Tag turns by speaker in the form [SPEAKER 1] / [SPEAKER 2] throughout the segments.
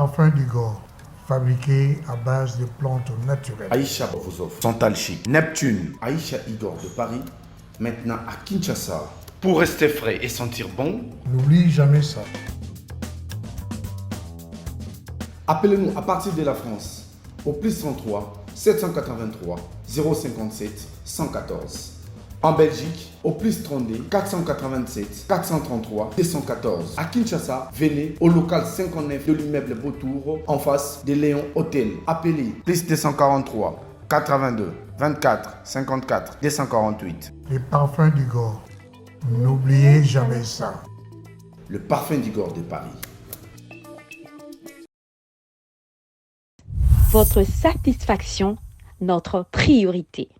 [SPEAKER 1] parfums d'Igor, fabriqués à base de plantes naturelles.
[SPEAKER 2] Aïcha vous offre Santal Chic, Neptune, Aïcha Igor de Paris, maintenant à Kinshasa. Pour rester frais et sentir bon,
[SPEAKER 1] N'oublie jamais ça.
[SPEAKER 2] appelez-nous à partir de la France au plus 33 783 057 114. En Belgique, au plus 32 487 433 214. À Kinshasa, venez au local 59 de l'immeuble Beautour, en face de Léon Hôtel. Appelez plus 243 82 24 54 248.
[SPEAKER 1] Les parfums d'Igor. N'oubliez jamais ça.
[SPEAKER 2] Le parfum d'Igor de Paris.
[SPEAKER 3] Votre satisfaction, notre priorité.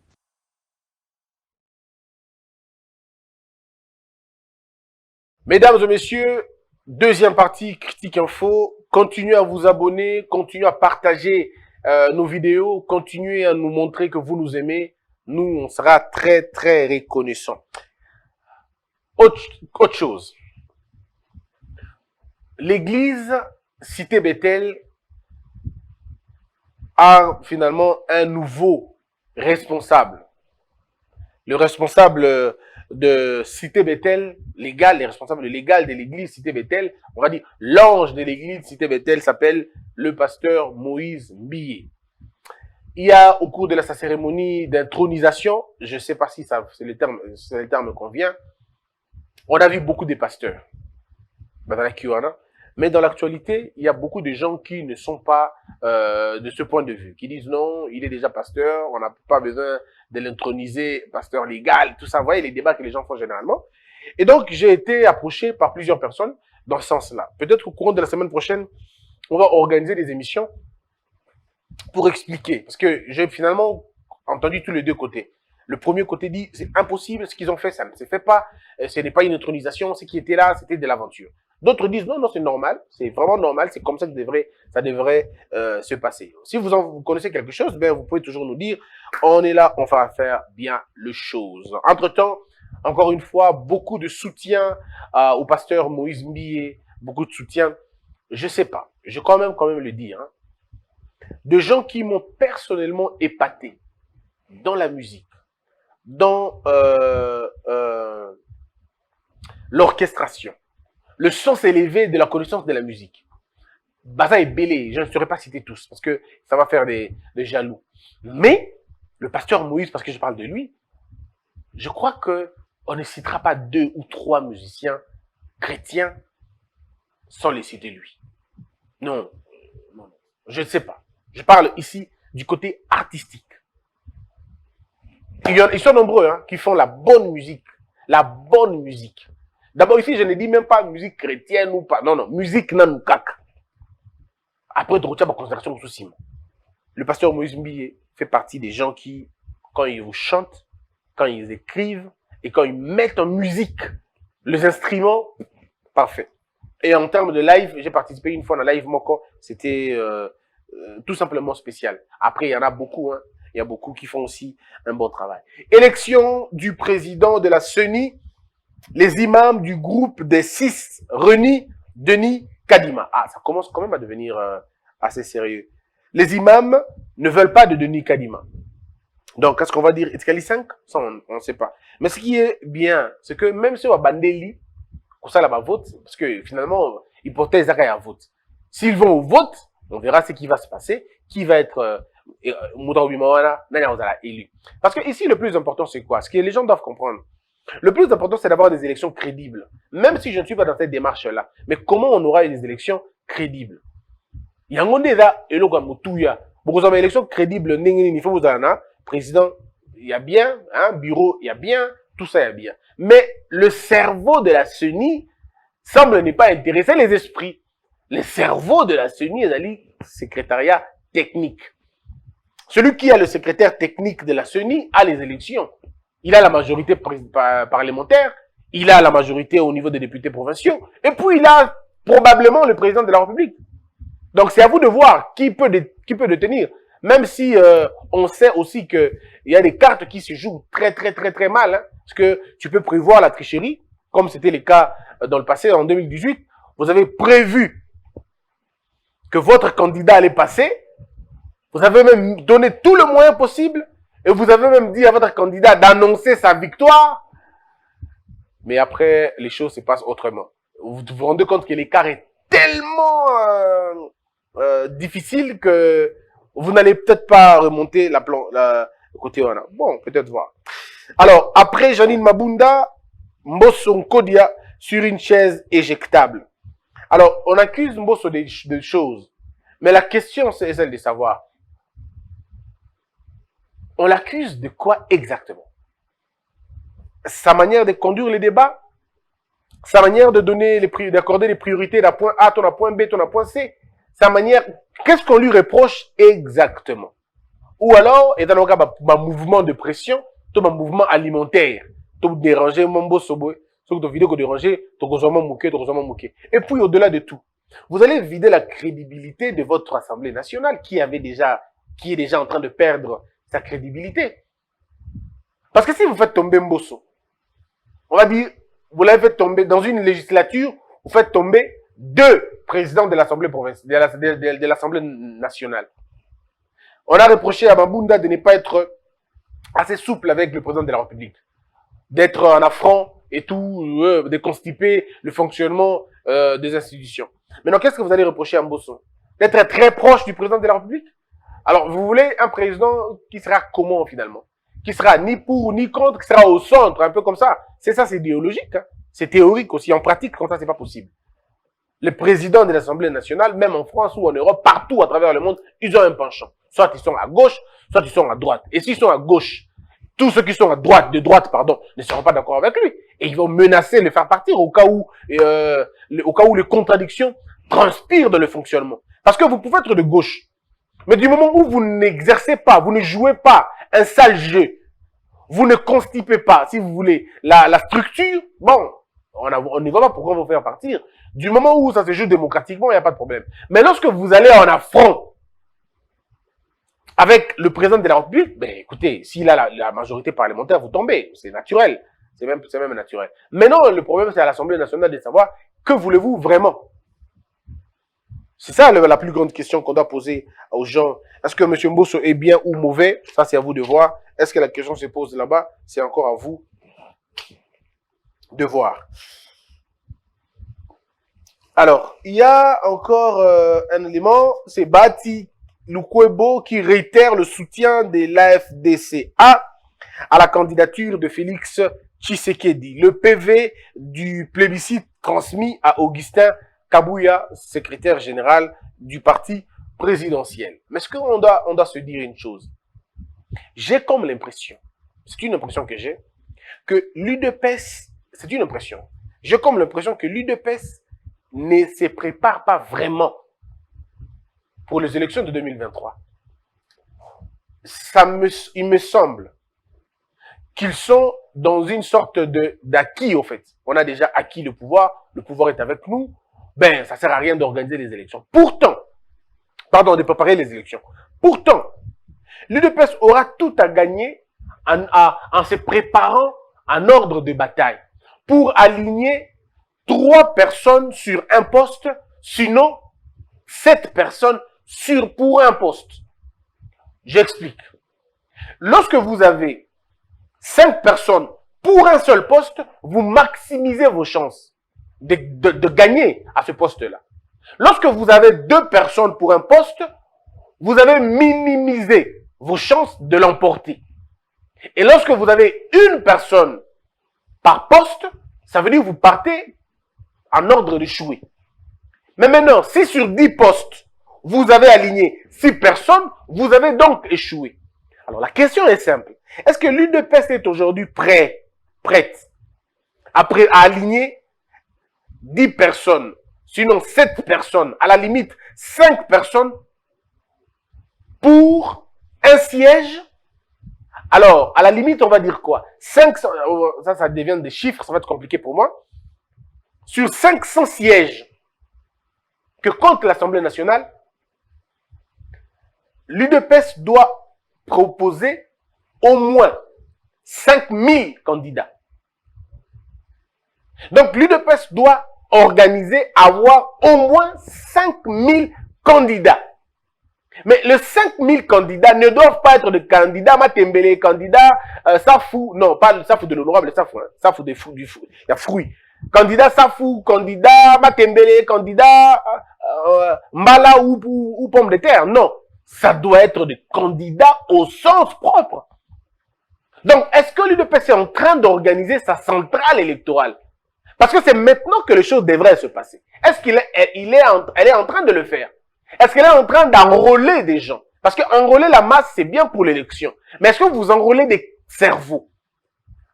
[SPEAKER 4] Mesdames et messieurs, deuxième partie, Critique Info. Continuez à vous abonner, continuez à partager nos vidéos, continuez à nous montrer que vous nous aimez. Nous, on sera très, très reconnaissants. Autre chose. L'église Cité Bethel a finalement un nouveau responsable. Le responsable de Cité Bethel, légal, les responsables légal de l'église Cité Bethel, on va dire l'ange de l'église Cité Bethel s'appelle le pasteur Moïse Mbiye. Il y a au cours de sa cérémonie d'intronisation, je ne sais pas si le terme convient, on a vu beaucoup de pasteurs, mais dans l'actualité, il y a beaucoup de gens qui ne sont pas de ce point de vue, qui disent non, il est déjà pasteur, on n'a pas besoin de l'introniser, pasteur légal, tout ça. Vous voyez les débats que les gens font généralement. Et donc, j'ai été approché par plusieurs personnes dans ce sens-là. Peut-être qu'au courant de la semaine prochaine, on va organiser des émissions pour expliquer. Parce que j'ai finalement entendu tous les deux côtés. Le premier côté dit, c'est impossible, ce qu'ils ont fait, ça ne se fait pas, ce n'est pas une intronisation, ce qui était là, c'était de l'aventure. D'autres disent, non, non, c'est normal, c'est vraiment normal, c'est comme ça que ça devrait se passer. Si vous connaissez quelque chose, ben, vous pouvez toujours nous dire, on est là, on va faire bien les choses. Entre-temps, encore une fois, beaucoup de soutien au pasteur Moïse Mbiye, beaucoup de soutien, je sais pas, je vais quand même le dire, hein, de gens qui m'ont personnellement épaté dans la musique, dans l'orchestration, le sens élevé de la connaissance de la musique. Baza et Bélé, je ne saurais pas citer tous, parce que ça va faire des jaloux. Mais, le pasteur Moïse, parce que je parle de lui, je crois qu'on ne citera pas 2 ou 3 musiciens chrétiens sans les citer lui. Non, non, je ne sais pas. Je parle ici du côté artistique. Ils sont nombreux hein, qui font la bonne musique. La bonne musique. D'abord ici, je ne dis même pas musique chrétienne ou pas. Non, non, musique nanoukak. Après, de retirer ma considération aussi. Le pasteur Moïse Mbiye fait partie des gens qui, quand ils vous chantent, quand ils écrivent et quand ils mettent en musique les instruments, parfait. Et en termes de live, j'ai participé une fois dans Live Moko. C'était tout simplement spécial. Après, il y en a beaucoup, hein. Il y a beaucoup qui font aussi un bon travail. Élection du président de la CENI, les imams du groupe des 6 Reni Denis Kadima. Ah, ça commence quand même à devenir assez sérieux. Les imams ne veulent pas de Denis Kadima. Donc, qu'est-ce qu'on va dire? Escalier 5? Ça, on ne sait pas. Mais ce qui est bien, c'est que même si on va Bandeli, comme ça là-bas vote, parce que finalement, hypothèse à vote. S'ils vont au vote, on verra ce qui va se passer, qui va être élu. Parce que ici, le plus important, c'est quoi? Ce que les gens doivent comprendre. Le plus important, c'est d'avoir des élections crédibles. Même si je ne suis pas dans cette démarche-là. Mais comment on aura des élections crédibles? Il y a un monde là, et là, beaucoup d'élections élections crédibles, il faut vous en président, il y a bien, hein, bureau, il y a bien, tout ça, il y a bien. Mais le cerveau de la CENI semble ne pas intéresser les esprits. Le cerveau de la CENI est le secrétariat technique. Celui qui a le secrétaire technique de la CENI a les élections. Il a la majorité parlementaire, il a la majorité au niveau des députés provinciaux, et puis il a probablement le président de la République. Donc c'est à vous de voir qui peut détenir. Même si on sait aussi qu'il y a des cartes qui se jouent très mal, hein, parce que tu peux prévoir la tricherie, comme c'était le cas dans le passé, en 2018. Vous avez prévu que votre candidat allait passer. Vous avez même donné tout le moyen possible et vous avez même dit à votre candidat d'annoncer sa victoire. Mais après, les choses se passent autrement. Vous vous rendez compte que l'écart est tellement difficile que vous n'allez peut-être pas remonter le côté on a. Bon, peut-être voir. Alors, après Janine Mabunda, Mbosso Nkodia sur une chaise éjectable. Alors, on accuse Mbosso de choses. Mais la question, c'est celle de savoir, on l'accuse de quoi exactement? Sa manière de conduire les débats? Sa manière de d'accorder les priorités d'un point A, ton à point B, ton à point C? Sa manière, qu'est-ce qu'on lui reproche exactement? Ou alors, et dans le cas, un mouvement de pression, un mouvement alimentaire, tout déranger, mon beau sobo, sur vidéo que déranger, et puis au-delà de tout, vous allez vider la crédibilité de votre Assemblée nationale qui est déjà en train de perdre sa crédibilité. Parce que si vous faites tomber Mbosso, on va dire, vous l'avez fait tomber dans une législature, vous faites tomber 2 présidents de l'Assemblée provinciale, de l'Assemblée nationale. On a reproché à Mabunda de ne pas être assez souple avec le président de la République, d'être en affront et tout, de constiper le fonctionnement des institutions. Maintenant, qu'est-ce que vous allez reprocher à Mbosso? D'être très proche du président de la République? Alors, vous voulez un président qui sera comment finalement? Qui sera ni pour ni contre, qui sera au centre, un peu comme ça. C'est ça, c'est idéologique. Hein? C'est théorique aussi. En pratique, comme ça, c'est pas possible. Les présidents de l'Assemblée nationale, même en France ou en Europe, partout à travers le monde, ils ont un penchant. Soit ils sont à gauche, soit ils sont à droite. Et s'ils sont à gauche, tous ceux qui sont à droite, ne seront pas d'accord avec lui. Et ils vont menacer de le faire partir au cas où les contradictions transpirent dans le fonctionnement. Parce que vous pouvez être de gauche. Mais du moment où vous n'exercez pas, vous ne jouez pas un sale jeu, vous ne constipez pas, si vous voulez, la structure, bon, on n'y va pas pourquoi vous faire partir. Du moment où ça se joue démocratiquement, il n'y a pas de problème. Mais lorsque vous allez en affront avec le président de la République, ben écoutez, s'il a la majorité parlementaire, vous tombez. C'est naturel. C'est même naturel. Maintenant, le problème, c'est à l'Assemblée nationale de savoir que voulez-vous vraiment. C'est ça la plus grande question qu'on doit poser aux gens. Est-ce que M. Mbosso est bien ou mauvais? Ça, c'est à vous de voir. Est-ce que la question se pose là-bas? C'est encore à vous de voir. Alors, il y a encore un élément, c'est Bati Lukwebo qui réitère le soutien de l'AFDCA à la candidature de Félix Tshisekedi. Le PV du plébiscite transmis à Augustin Kabouya, secrétaire général du parti présidentiel. Mais est-ce qu'on doit se dire une chose? J'ai comme l'impression, c'est une impression que j'ai, que l'UDPS, c'est une impression, j'ai comme l'impression que l'UDPS ne se prépare pas vraiment pour les élections de 2023. Il me semble qu'ils sont dans une sorte d'acquis, au fait. On a déjà acquis le pouvoir est avec nous, ben, ça sert à rien d'organiser les élections. Pourtant, de préparer les élections. Pourtant, l'UDPS aura tout à gagner en se préparant en ordre de bataille pour aligner 3 personnes sur un poste, sinon 7 personnes pour un poste. J'explique. Lorsque vous avez 5 personnes pour un seul poste, vous maximisez vos chances de gagner à ce poste-là. Lorsque vous avez 2 personnes pour un poste, vous avez minimisé vos chances de l'emporter. Et lorsque vous avez 1 personne par poste, ça veut dire que vous partez en ordre d'échouer. Mais maintenant, si sur 10 postes, vous avez aligné 6 personnes, vous avez donc échoué. Alors la question est simple. Est-ce que l'UDPS est aujourd'hui prête à aligner 10 personnes, sinon 7 personnes, à la limite 5 personnes pour un siège? Alors, à la limite, on va dire quoi? 500, ça devient des chiffres, ça va être compliqué pour moi. Sur 500 sièges que compte l'Assemblée nationale, l'UDPS doit proposer au moins 5000 candidats. Donc, l'UDPS doit avoir au moins 5000 candidats. Mais les 5000 candidats ne doivent pas être des candidats Matembele, candidats Safou, non, pas Safou de l'honorable, Safou, hein, Safou du fruit, il y a fruit. Candidat Safou, candidat Matembele, candidat Mbala ou pomme de terre, non. Ça doit être des candidats au sens propre. Donc, est-ce que l'UDPS est en train d'organiser sa centrale électorale? Parce que c'est maintenant que les choses devraient se passer. Est-ce qu'elle est en train de le faire? Est-ce qu'elle est en train d'enrôler des gens? Parce que enrôler la masse, c'est bien pour l'élection. Mais est-ce que vous enrôlez des cerveaux?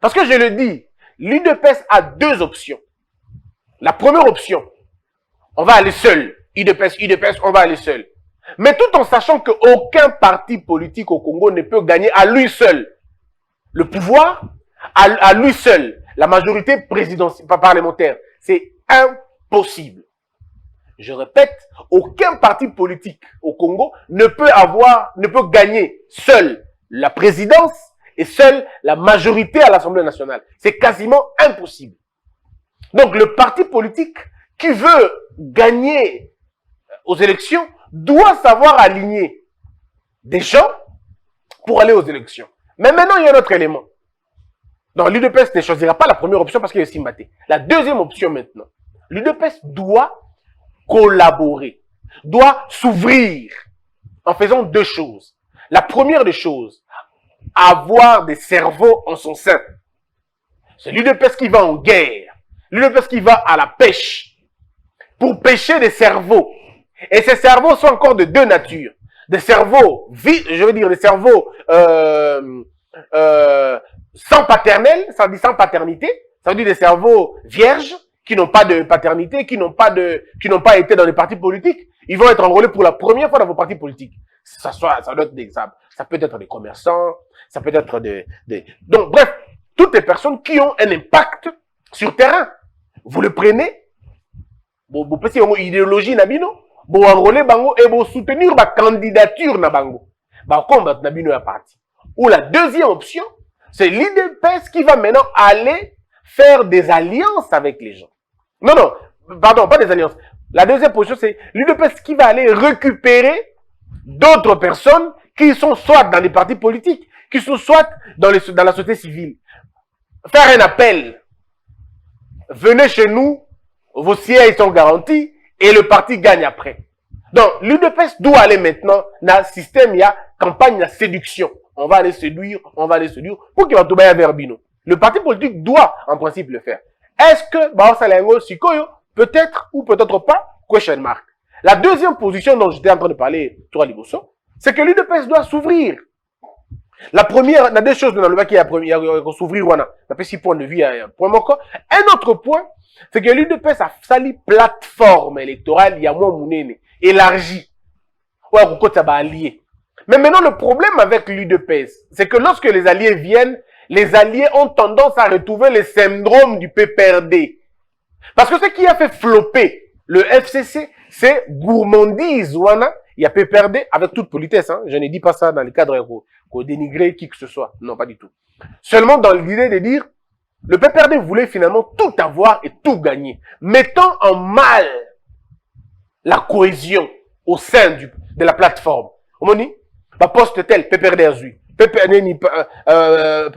[SPEAKER 4] Parce que je le dis, l'UDPS a deux options. La première option, on va aller seul. UDPS, on va aller seul. Mais tout en sachant qu'aucun parti politique au Congo ne peut gagner à lui seul le pouvoir, à lui seul la majorité présidentielle, parlementaire. C'est impossible. Je répète, aucun parti politique au Congo ne peut gagner seul la présidence et seul la majorité à l'Assemblée nationale. C'est quasiment impossible. Donc le parti politique qui veut gagner aux élections doit savoir aligner des gens pour aller aux élections. Mais maintenant, il y a un autre élément. Donc l'UDPS ne choisira pas la première option parce qu'il est Simbaté. La deuxième option maintenant, l'UDPS doit collaborer, doit s'ouvrir en faisant deux choses. La première des choses, avoir des cerveaux en son sein. C'est l'UDPS qui va en guerre, l'UDPS qui va à la pêche pour pêcher des cerveaux. Et ces cerveaux sont encore de deux natures. Des cerveaux vides, je veux dire des cerveaux sans paternel, ça veut dire sans paternité, ça veut dire des cerveaux vierges, qui n'ont pas de paternité, qui n'ont pas été dans les partis politiques. Ils vont être enrôlés pour la première fois dans vos partis politiques. Ça doit être des, ça peut être des commerçants, ça peut être donc, bref, toutes les personnes qui ont un impact sur le terrain. Vous le prenez, vous pensez une idéologie nabino, vous enrôlez bango et vous soutenir la candidature na bango. Bah, combattre nabino à parti. Ou la deuxième option, c'est l'UDPS qui va maintenant aller faire des alliances avec les gens. Non, pardon, pas des alliances. La deuxième position, c'est l'UDPS qui va aller récupérer d'autres personnes qui sont soit dans les partis politiques, qui sont soit dans la société civile. Faire un appel. Venez chez nous, vos sièges sont garantis et le parti gagne après. Donc, l'UDPS doit aller maintenant dans le système, il y a campagne de séduction. On va aller séduire pour qu'il va tomber vers Bino. Le parti politique doit, en principe, le faire. Est-ce que Baosalengo Sikoyo, peut-être ou peut-être pas, question mark. La deuxième position dont j'étais en train de parler, Toura Liboso, c'est que l'UDPS doit s'ouvrir. La première, il y a deux choses dans le bac qui a s'ouvrir, on a fait 6 points de vue, point encore. Un autre point, c'est que l'UDPS a sali plateforme électorale, il y a moins mounene, élargie. Ouais, on ça va allier. Mais maintenant, le problème avec l'UDPS, c'est que lorsque les alliés viennent, les alliés ont tendance à retrouver le syndrome du PPRD. Parce que ce qui a fait flopper le FCC, c'est gourmandise. Il y a PPRD avec toute politesse. Hein. Je ne dis pas ça dans le cadre pour dénigrer qui que ce soit. Non, pas du tout. Seulement dans l'idée de dire, le PPRD voulait finalement tout avoir et tout gagner. Mettant en mal la cohésion au sein de la plateforme. On dit, poste tel, PPRD Azui. PPRD,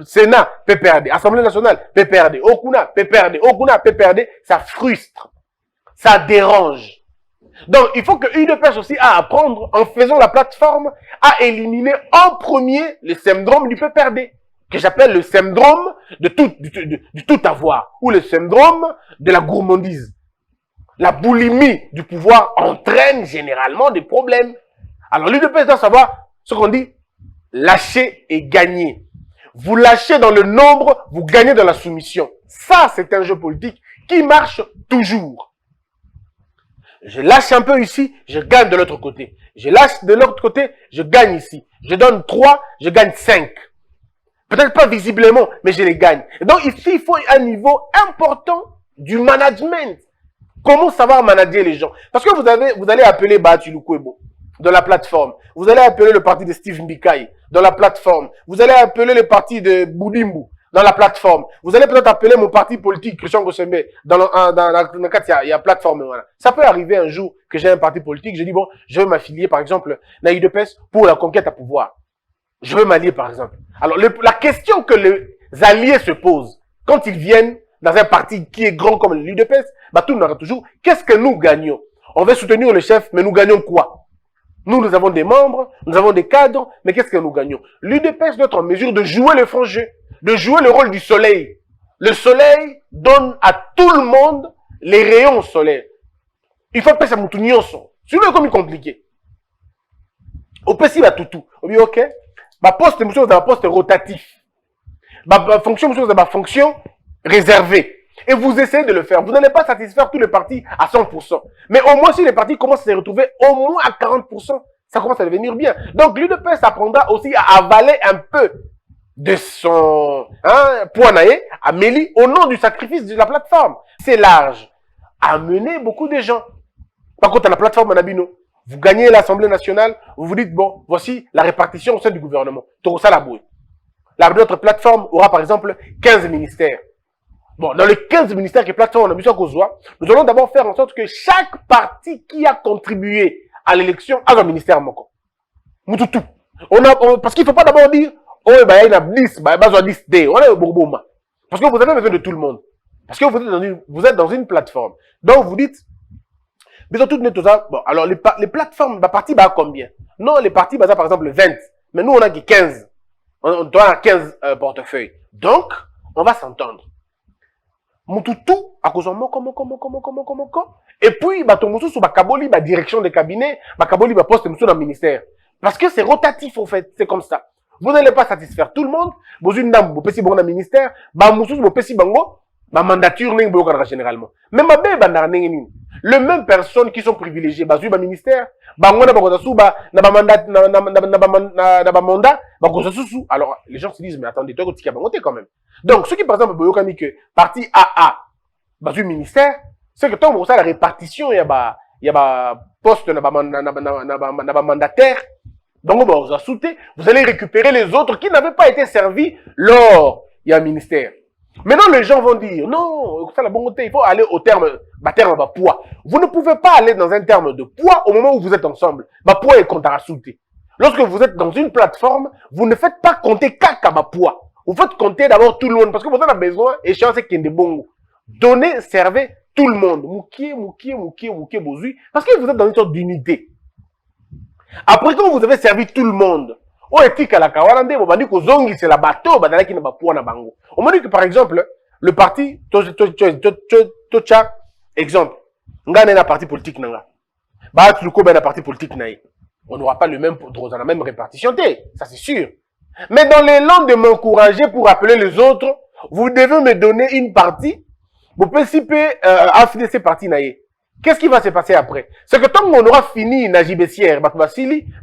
[SPEAKER 4] Sénat, PPRD, Assemblée nationale, PPRD, Okuna, PPRD, ça frustre, ça dérange. Donc, il faut que l'UDPS aussi a à apprendre, en faisant la plateforme, à éliminer en premier le syndrome du PPRD, que j'appelle le syndrome du tout avoir, ou le syndrome de la gourmandise. La boulimie du pouvoir entraîne généralement des problèmes. Alors, l'UDPS doit savoir ce qu'on dit, lâcher et gagner. Vous lâchez dans le nombre, vous gagnez dans la soumission. Ça, c'est un jeu politique qui marche toujours. Je lâche un peu ici, je gagne de l'autre côté. Je lâche de l'autre côté, je gagne ici. Je donne 3, je gagne 5. Peut-être pas visiblement, mais je les gagne. Et donc ici, il faut un niveau important du management. Comment savoir manager les gens? Parce que vous allez appeler Batu Lukwebo de la plateforme. Vous allez appeler le parti de Steve Mbikai dans la plateforme. Vous allez appeler le parti de Boudimbu dans la plateforme. Vous allez peut-être appeler mon parti politique, Christian Gossembe, dans le cas, il y a plateforme. Voilà. Ça peut arriver un jour que j'ai un parti politique, je dis, bon, je veux m'affilier, par exemple, à UDPS pour la conquête à pouvoir. Je veux m'allier, par exemple. Alors, la question que les alliés se posent, quand ils viennent dans un parti qui est grand comme l'UDPS, bah, tout le monde aura toujours, qu'est-ce que nous gagnons? On veut soutenir le chef, mais nous gagnons quoi? Nous avons des membres, nous avons des cadres, mais qu'est-ce que nous gagnons? L'UDPS doit être en mesure de jouer le franc jeu, de jouer le rôle du soleil. Le soleil donne à tout le monde les rayons solaires. Il faut passer à mon son. C'est comme il compliqué. Au PC, bah, tout. On dit, ok. Ma poste, monsieur, dans un poste rotatif. Ma fonction, monsieur, dans ma fonction réservée. Et vous essayez de le faire. Vous n'allez pas satisfaire tous les partis à 100%. Mais au moins, si les partis commencent à se retrouver au moins à 40%, ça commence à devenir bien. Donc, l'UDPS apprendra aussi à avaler un peu de son poignalet à Méli au nom du sacrifice de la plateforme. C'est large. Amener beaucoup de gens. Par contre, à la plateforme Anabino, vous gagnez l'Assemblée nationale, vous vous dites, bon, voici la répartition au sein du gouvernement. Torosa Laboué. Notre plateforme aura par exemple 15 ministères. Bon, dans les 15 ministères que plateforme Anabino Kozwa, nous allons d'abord faire en sorte que chaque parti qui a contribué à l'élection a un ministère moko. Mututu. Parce qu'il ne faut pas d'abord dire, oh, il y a 10, il y a 10 D. On est au Bourboma. Parce que vous avez besoin de tout le monde. Parce que vous êtes dans une plateforme. Donc, vous dites, mais tout net, tout ça. Bon, alors, les plateformes, bah, parti, bah, combien? Non, les partis, bah, ça, par exemple, 20. Mais nous, on a que 15. On doit avoir 15 portefeuilles. Donc, on va s'entendre. Mututu, à cause de moko. Et puis, bah, ton moussou, bah, kaboli, bah, direction des cabinets, bah, kaboli, bah, poste, moussou, dans le ministère. Parce que c'est rotatif, en fait. C'est comme ça. Vous n'allez pas satisfaire tout le monde. Vous une dame, vous payez bon dans le ministère, bah, moussou, vous payez bango, bah, mandature, n'est pas généralement. Mais ma bébé, bah, les mêmes personnes qui sont privilégiées, bah, sur le ministère, bah, on a pas mandat, bah, alors, les gens se disent, mais attendez, toi, tu as quand même. Donc, ceux qui, par exemple, ont que parti AA, bah, sur le ministère, c'est que tant que ça, la répartition, il y a poste, mandataire. Donc, vous allez récupérer les autres qui n'avaient pas été servis lors il y a un ministère. Maintenant, les gens vont dire, non, ça la bonté, il faut aller au terme poids. Vous ne pouvez pas aller dans un terme de poids au moment où vous êtes ensemble. Poids est compte à sauter. Lorsque vous êtes dans une plateforme, vous ne faites pas compter caca poids. Vous faites compter d'abord tout le monde parce que vous avez besoin, et chance c'est qu'il y a des bons. Donnez, servez tout le monde. Moukié, bozui. Parce que vous êtes dans une sorte d'unité. Après, quand vous avez servi tout le monde, on m'a dit que c'est la bateau, on m'a dit que par exemple, le parti, Tocha, exemple, on a un parti politique, parti politique, on n'aura pas le même, dans la même répartition, ça c'est sûr. Mais dans l'élan de m'encourager pour appeler les autres, vous devez me donner une partie, vous pouvez affiner ces parties. Qu'est-ce qui va se passer après? C'est que tant qu'on aura fini Naji Bessière,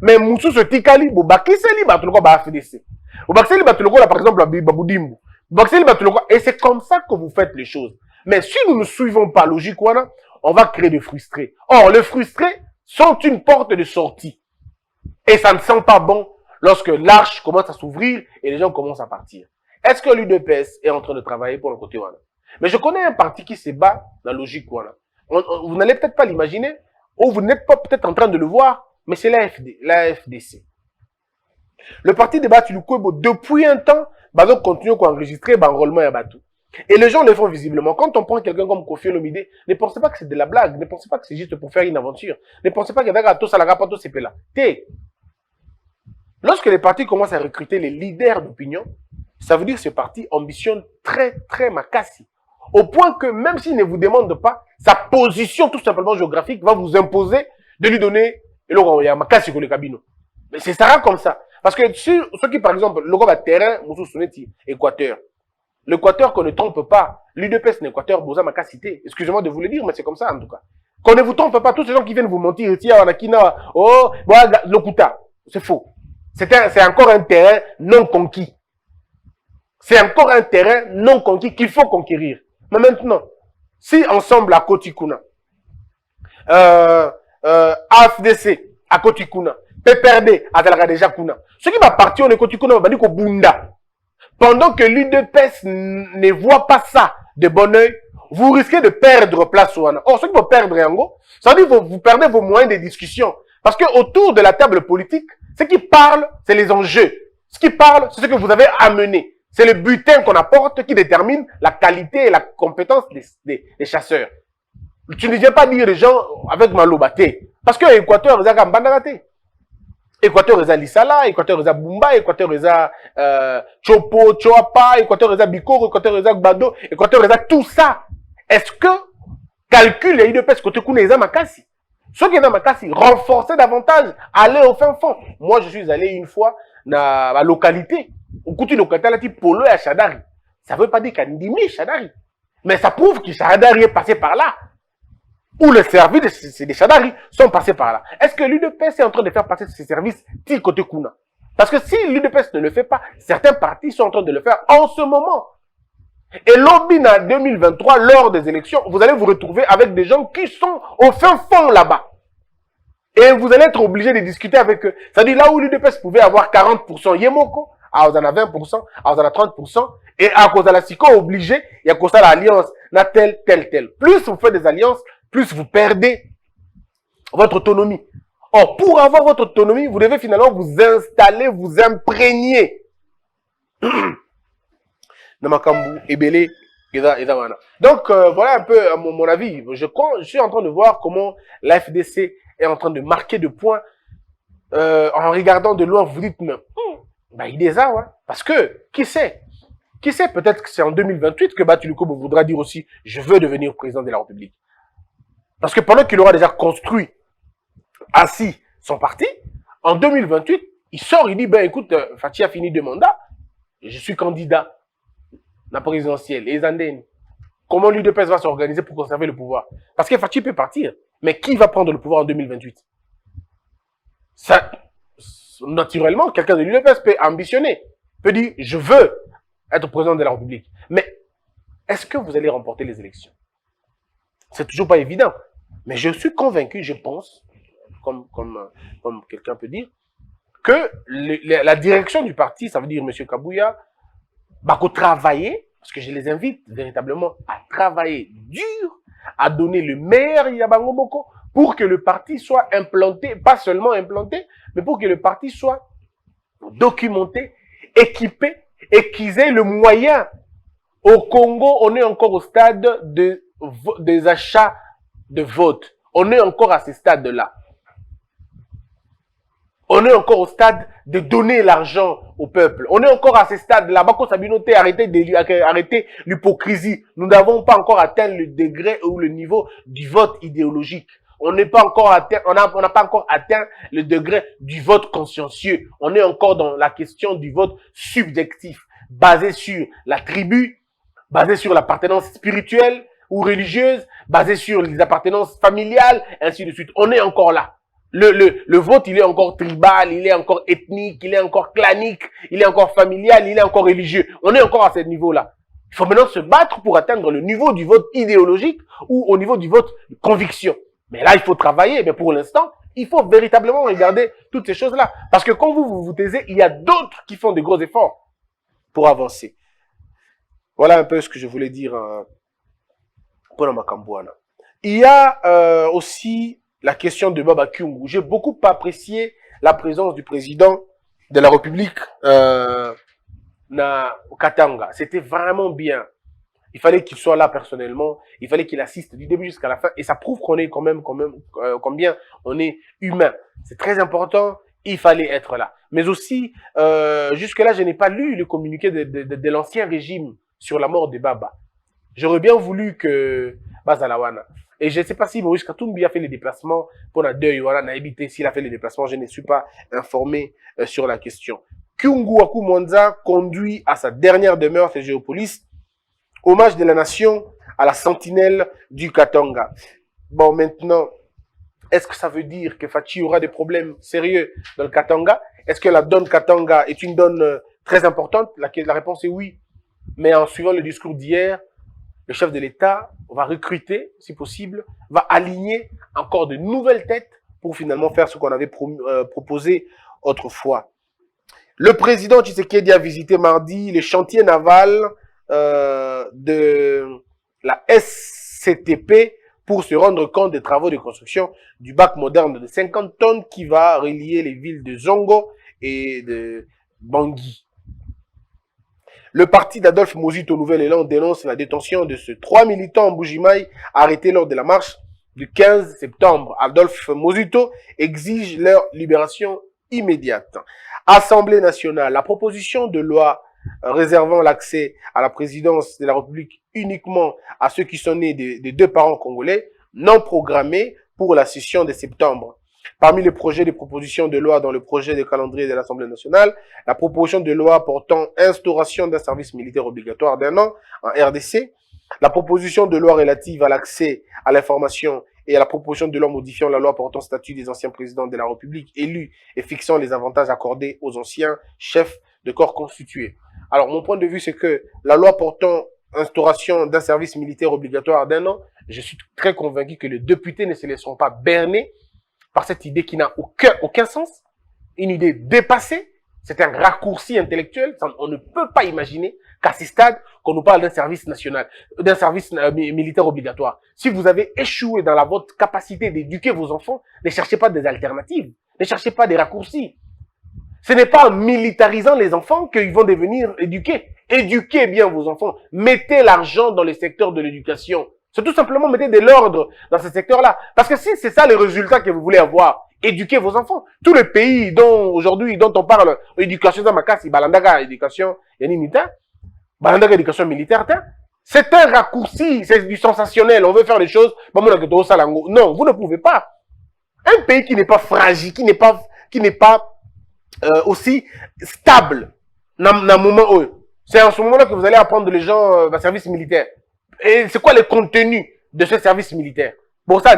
[SPEAKER 4] mais Moussou se tikali, Bakiseli, FDC. Bakiseli, par exemple, Baboudimbu. Bakiseli, et c'est comme ça que vous faites les choses. Mais si nous ne suivons pas logique, on va créer des frustrés. Or, les frustrés sont une porte de sortie. Et ça ne sent pas bon lorsque l'arche commence à s'ouvrir et les gens commencent à partir. Est-ce que l'UDPS est en train de travailler pour le côté Wana? Mais je connais un parti qui se bat dans la logique Wana. Vous n'allez peut-être pas l'imaginer, ou vous n'êtes pas peut-être en train de le voir, mais c'est la FDC. Le parti de Batulukobo, depuis un temps, donc continue à enregistrer l'enrôlement et Batou. Et les gens le font visiblement. Quand on prend quelqu'un comme Kofi Olomide, ne pensez pas que c'est de la blague, ne pensez pas que c'est juste pour faire une aventure, ne pensez pas qu'il y a tout ça, la rapato, c'est là. Lorsque les partis commencent à recruter les leaders d'opinion, ça veut dire que ce parti ambitionne très, très macassi. Au point que même s'il ne vous demande pas, sa position tout simplement géographique va vous imposer de lui donner il y a macassi sur le cabino. Mais c'est ça comme ça. Parce que ceux qui, par exemple, le gars terrain, Équateur. L'Équateur qu'on ne trompe pas. L'UDPS, l'Équateur, Boza Makasité. Excusez-moi de vous le dire, mais c'est comme ça en tout cas. Qu'on ne vous trompe pas, tous ces gens qui viennent vous mentir, Lokuta. C'est faux. C'est encore un terrain non conquis. C'est encore un terrain non conquis qu'il faut conquérir. Mais maintenant, si ensemble à Kotikuna, AFDC à Kotikuna, PPRD à Talagadeja Kuna, ce qui va partir on est Kotikuna, on va dire qu'au Bunda. Pendant que l'UDPS ne voit pas ça de bon oeil, vous risquez de perdre place. Or, ceux qui vont perdre Yango, ça veut dire que vous perdez vos moyens de discussion. Parce que autour de la table politique, ce qui parle, c'est les enjeux. Ce qui parle, c'est ce que vous avez amené. C'est le butin qu'on apporte qui détermine la qualité et la compétence des chasseurs. Tu ne viens pas dire les gens avec Malobaté. Parce que l'Équateur, ils ont Bandagate. Équateur, ils ont Lissala, Équateur, ils ont Bumba, Équateur, ils ont Chopo, Choapa, Équateur, ils ont Bikoro, Équateur, ils ont Gbado, Équateur, ils ont tout ça. Est-ce que calcul et IDPS côté Koune, ils ont Makassi? Ceux qui ont Makassi, renforcer davantage, aller au fin fond. Moi, je suis allé une fois dans la localité. Au côté de localité, là, type Polo et à Chadari. Ça ne veut pas dire qu'il y a Ndimi Chadari. Mais ça prouve que Chadari est passé par là. Ou les services des Chadari sont passés par là. Est-ce que l'UDPS est en train de faire passer ces services côté Kuna? Parce que si l'UDPS ne le fait pas, certains partis sont en train de le faire en ce moment. Et l'Obina 2023, lors des élections, vous allez vous retrouver avec des gens qui sont au fin fond là-bas. Et vous allez être obligé de discuter avec eux. C'est-à-dire là où l'UDPS pouvait avoir 40%, Yemoko, à vous en a 20%, à vous en a 30%, et à cause de la SICO obligé, il y a cause de l'alliance, na tel. Plus vous faites des alliances, plus vous perdez votre autonomie. Or, pour avoir votre autonomie, vous devez finalement vous installer, vous imprégner. Namakambu, Ebele, Ezawana. Donc, voilà un peu mon avis. Je suis en train de voir comment la FDC est en train de marquer de points. En regardant de loin, vous dites, bah, il est ouais. Parce que, qui sait, peut-être que c'est en 2028 que Batuluko voudra dire aussi, je veux devenir président de la République. Parce que pendant qu'il aura déjà construit, assis son parti, en 2028, il sort, il dit, ben écoute, Fachi a fini 2 mandats, je suis candidat à la présidentielle, et Zandeni. Comment l'UDPS va s'organiser pour conserver le pouvoir? Parce que Fachi peut partir, mais qui va prendre le pouvoir en 2028? Ça, naturellement, quelqu'un de l'UDPS peut ambitionner, peut dire, je veux être président de la République. Mais est-ce que vous allez remporter les élections? C'est toujours pas évident. Mais je suis convaincu, je pense, comme quelqu'un peut dire, que la direction du parti, ça veut dire M. Kabouya, va travailler, parce que je les invite véritablement à travailler dur, à donner le meilleur Yabango Boko, pour que le parti soit implanté, pas seulement implanté, mais pour que le parti soit documenté, équipé, et qu'ils aient le moyen. Au Congo, on est encore au stade des achats de vote. On est encore à ce stade-là. On est encore au stade de donner l'argent au peuple. On est encore à ce stade-là. Bako Sabinote, arrêtez l'hypocrisie. Nous n'avons pas encore atteint le degré ou le niveau du vote idéologique. On n'a pas encore atteint le degré du vote consciencieux. On est encore dans la question du vote subjectif, basé sur la tribu, basé sur l'appartenance spirituelle ou religieuse, basé sur les appartenances familiales, ainsi de suite. On est encore là. Le vote, il est encore tribal, il est encore ethnique, il est encore clanique, il est encore familial, il est encore religieux. On est encore à ce niveau-là. Il faut maintenant se battre pour atteindre le niveau du vote idéologique ou au niveau du vote de conviction. Mais là, il faut travailler. Mais pour l'instant, il faut véritablement regarder toutes ces choses-là. Parce que quand vous taisez, il y a d'autres qui font de gros efforts pour avancer. Voilà un peu ce que je voulais dire pour Makambouana. Il y a aussi la question de Baba Kyungu. J'ai beaucoup apprécié la présence du président de la République au Katanga. C'était vraiment bien. Il fallait qu'il soit là personnellement. Il fallait qu'il assiste du début jusqu'à la fin. Et ça prouve qu'on est combien on est humain. C'est très important. Il fallait être là. Mais aussi, jusque-là, je n'ai pas lu le communiqué de l'ancien régime sur la mort de Baba. J'aurais bien voulu que Bazalawana. Et je ne sais pas si Maurice Katumbi a fait les déplacements pour la deuil, voilà, n'a évité s'il a fait les déplacements, je ne suis pas informé sur la question. Kyungu Akumonza conduit à sa dernière demeure chez Géopolis, hommage de la nation à la sentinelle du Katanga. Bon, maintenant, est-ce que ça veut dire que Fachi aura des problèmes sérieux dans le Katanga? Est-ce que la donne Katanga est une donne très importante? La réponse est oui. Mais en suivant le discours d'hier, le chef de l'État va recruter, si possible, va aligner encore de nouvelles têtes pour finalement faire ce qu'on avait proposé autrefois. Le président Tshisekedi a visité mardi les chantiers navals de la SCTP pour se rendre compte des travaux de construction du bac moderne de 50 tonnes qui va relier les villes de Zongo et de Bangui. Le parti d'Adolphe Mozito Nouvel-Élan dénonce la détention de ces 3 militants en Bujimaï arrêtés lors de la marche du 15 septembre. Adolphe Mozito exige leur libération immédiate. Assemblée nationale, la proposition de loi réservant l'accès à la présidence de la République uniquement à ceux qui sont nés des 2 parents congolais non programmés pour la session de septembre. Parmi les projets de proposition de loi dans le projet de calendrier de l'Assemblée nationale, la proposition de loi portant instauration d'un service militaire obligatoire d'1 an en RDC, la proposition de loi relative à l'accès à l'information et à la proposition de loi modifiant la loi portant statut des anciens présidents de la République élus et fixant les avantages accordés aux anciens chefs de corps constitués. Alors, mon point de vue, c'est que la loi portant instauration d'un service militaire obligatoire d'1 an, je suis très convaincu que les députés ne se laisseront pas berner par cette idée qui n'a aucun sens, une idée dépassée, c'est un raccourci intellectuel, on ne peut pas imaginer qu'à ce stade, qu'on nous parle d'un service national, d'un service militaire obligatoire. Si vous avez échoué dans votre capacité d'éduquer vos enfants, ne cherchez pas des alternatives, ne cherchez pas des raccourcis. Ce n'est pas en militarisant les enfants qu'ils vont devenir éduqués. Éduquez bien vos enfants, mettez l'argent dans les secteurs de l'éducation. C'est tout simplement mettez de l'ordre dans ce secteur-là. Parce que si c'est ça le résultat que vous voulez avoir, éduquez vos enfants. Tous les pays dont on parle, éducation dans ma casse, Balandaga, éducation, Yanimita, Balandaga, éducation militaire, c'est un raccourci, c'est du sensationnel. On veut faire des choses, non, vous ne pouvez pas. Un pays qui n'est pas fragile, qui n'est pas aussi stable, c'est en ce moment-là que vous allez apprendre les gens au service militaire. Et c'est quoi le contenu de ce service militaire? Pour ça,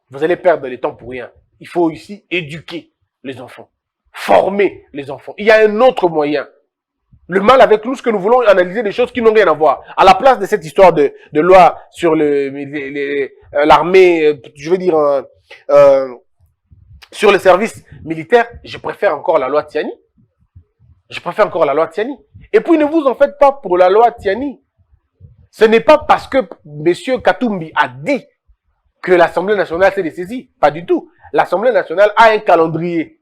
[SPEAKER 4] vous allez perdre le temps pour rien. Il faut ici éduquer les enfants, former les enfants. Il y a un autre moyen. Le mal avec nous, c'est que nous voulons analyser des choses qui n'ont rien à voir. À la place de cette histoire de loi sur l'armée, je veux dire, sur le service militaire, je préfère encore la loi Tiani. Et puis, ne vous en faites pas pour la loi Tiani. Ce n'est pas parce que M. Katumbi a dit que l'Assemblée nationale s'est dessaisie. Pas du tout. L'Assemblée nationale a un calendrier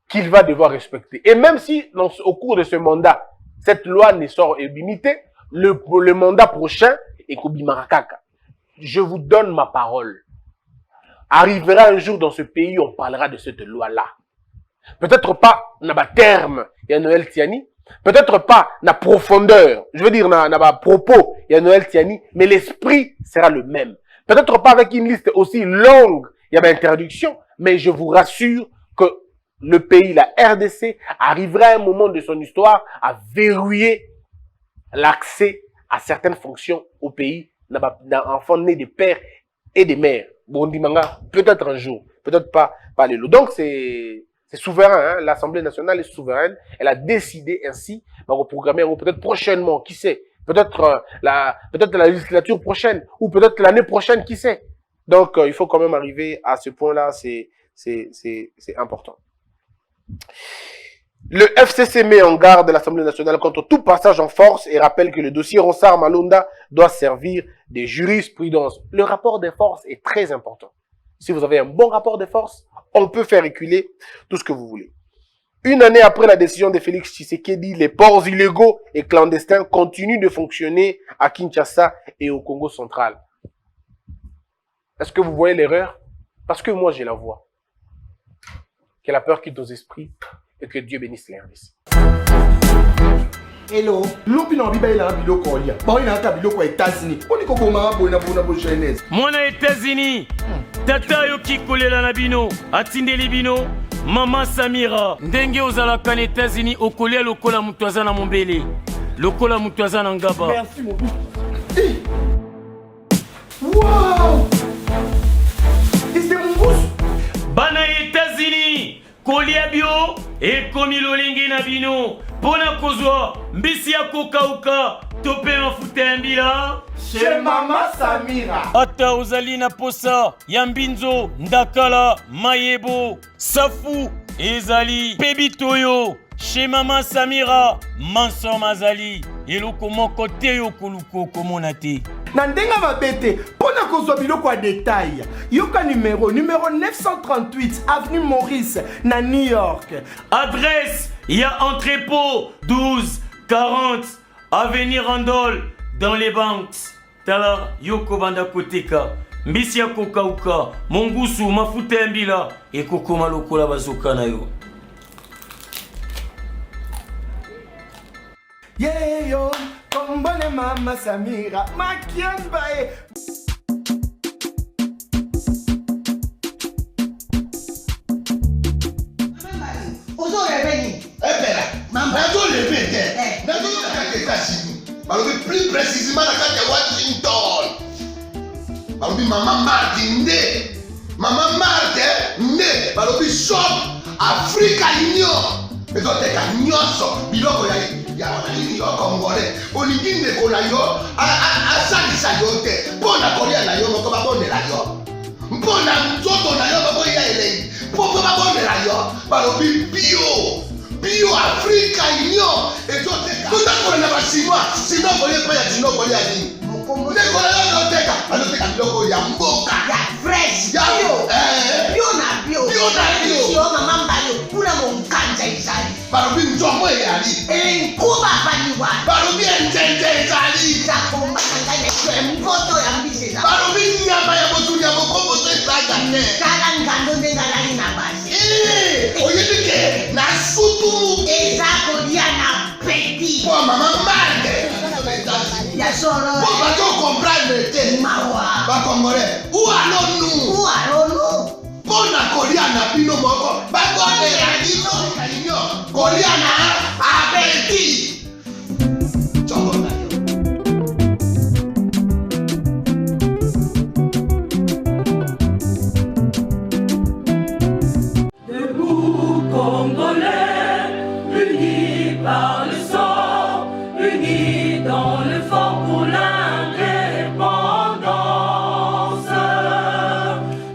[SPEAKER 4] qu'il va devoir respecter. Et même si, au cours de ce mandat, cette loi ne sort limitée, le mandat prochain est Kobi Marakaka. Je vous donne ma parole. Arrivera un jour dans ce pays, on parlera de cette loi-là. Peut-être pas dans le terme, il y a Noël Tiani. Peut-être pas na profondeur, je veux dire na propos, il y a Noël Tiani, mais l'esprit sera le même. Peut-être pas avec une liste aussi longue, il y a l'interdiction, mais je vous rassure que le pays, la RDC, arrivera à un moment de son histoire à verrouiller l'accès à certaines fonctions au pays, d'enfants nés des pères et des mères. Bon, Dimanga, peut-être un jour, peut-être pas les lots. Donc c'est souverain, hein? L'Assemblée nationale est souveraine. Elle a décidé ainsi, pour programmer, ou peut-être prochainement, qui sait, peut-être la législature prochaine, ou peut-être l'année prochaine, qui sait. Donc, il faut quand même arriver à ce point-là, c'est important. Le FCC met en garde l'Assemblée nationale contre tout passage en force et rappelle que le dossier Ronsard Malonda doit servir de jurisprudence. Le rapport des forces est très important. Si vous avez un bon rapport de force, on peut faire reculer tout ce que vous voulez. Une année après la décision de Félix Tshisekedi, les ports illégaux et clandestins continuent de fonctionner à Kinshasa et au Congo central. Est-ce que vous voyez l'erreur? Parce que moi, j'ai la voix. Que la peur quitte nos esprits et que Dieu bénisse les RDC.
[SPEAKER 5] Hello. Lopino biba ila biloko olia. Ba ina ka biloko États-Unis. Oni ko boma bona bo jeunesse.
[SPEAKER 6] Mwana États-Unis. Tata yo kikolela na bino, atindeli bino, Mama Samira. Ndenge ozalaka na États-Unis okolia lokola mutu aza na mombele. Lokola mutu aza na ngaba.
[SPEAKER 5] Merci mon but. Wow! C'est mon bouche.
[SPEAKER 6] Bana États-Unis, kolia bio ekomi lolenge na bino. Pona kozwa mbisi ya kokauka tope mafuta ya mbila
[SPEAKER 5] Chez Mama Samira.
[SPEAKER 6] Ata ozali na posa ya mbinzo ndakala mayebo safu ezali Pebitoyo chez Maman Samira Manso Mazali eloko moko te yo koluko komona te
[SPEAKER 5] na ndenga mabete pona kozwa biloko ya détail yoka numéro 938 avenue Maurice na New York.
[SPEAKER 6] Adresse ya entrepôt 1240 avenue Randol dans les banques. Tala yoko banda koteka mbisi ya kokauka mongusu mafuta ya mbila ekokoma lokola bazoka na yo.
[SPEAKER 5] Yeyo kombone Mama Samira makiamba e
[SPEAKER 7] plus précisément la carte de Washington. Balobi Maman Martin Nde. Maman Martin Nde. Balobi shop Africa Union. Mais on teka nyonso biloko ya wanani yo Congolais. Olingi ndeko na yo asalisa yo te. Mpona kolia na yo moko babondela yo. Mpona nzoto na yo bako ya elei. Poko babondela yo. Balobi bio Africa Union. ezoteka tutakola na bachinois sino kolie mpe ya chino kolia nini ndekola yo azoteka biloko ya mboka
[SPEAKER 8] ya fresh bio mama mbayo kuna monkanja ezali
[SPEAKER 7] balobi nzongo eyali
[SPEAKER 8] enkuba baliwa
[SPEAKER 7] balobi enzenze ezali
[SPEAKER 8] zakombaka ngai na mpoto ya mbisi ezali
[SPEAKER 7] balobi nyama ya motunya mokomboso ezaga ne
[SPEAKER 8] tala ngando nde nalali na basi
[SPEAKER 7] oyebi ke na sutu
[SPEAKER 8] eza kolia na peti
[SPEAKER 7] po mama mande
[SPEAKER 8] ya solo
[SPEAKER 7] po bato comprendre te
[SPEAKER 8] mawa
[SPEAKER 7] bakongolais ou alonu mpo na kolia na bino moko bakondela bino kolia na apeti nzongo na yo
[SPEAKER 9] Debout Congolais, unis par le sang, unis dans le fort pour l'indépendance.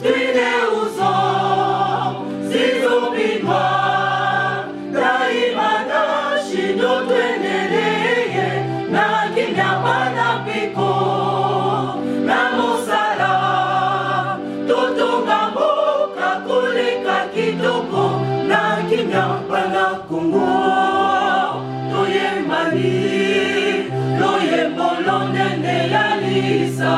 [SPEAKER 9] Unis aux hommes, si obinois, daimana shino tweneleye, na kinyapana piko, na mosala, totonga mboka koleka kitoko, na kinyapana Kongo. Toye mali, loye bolonde ne ya lisa.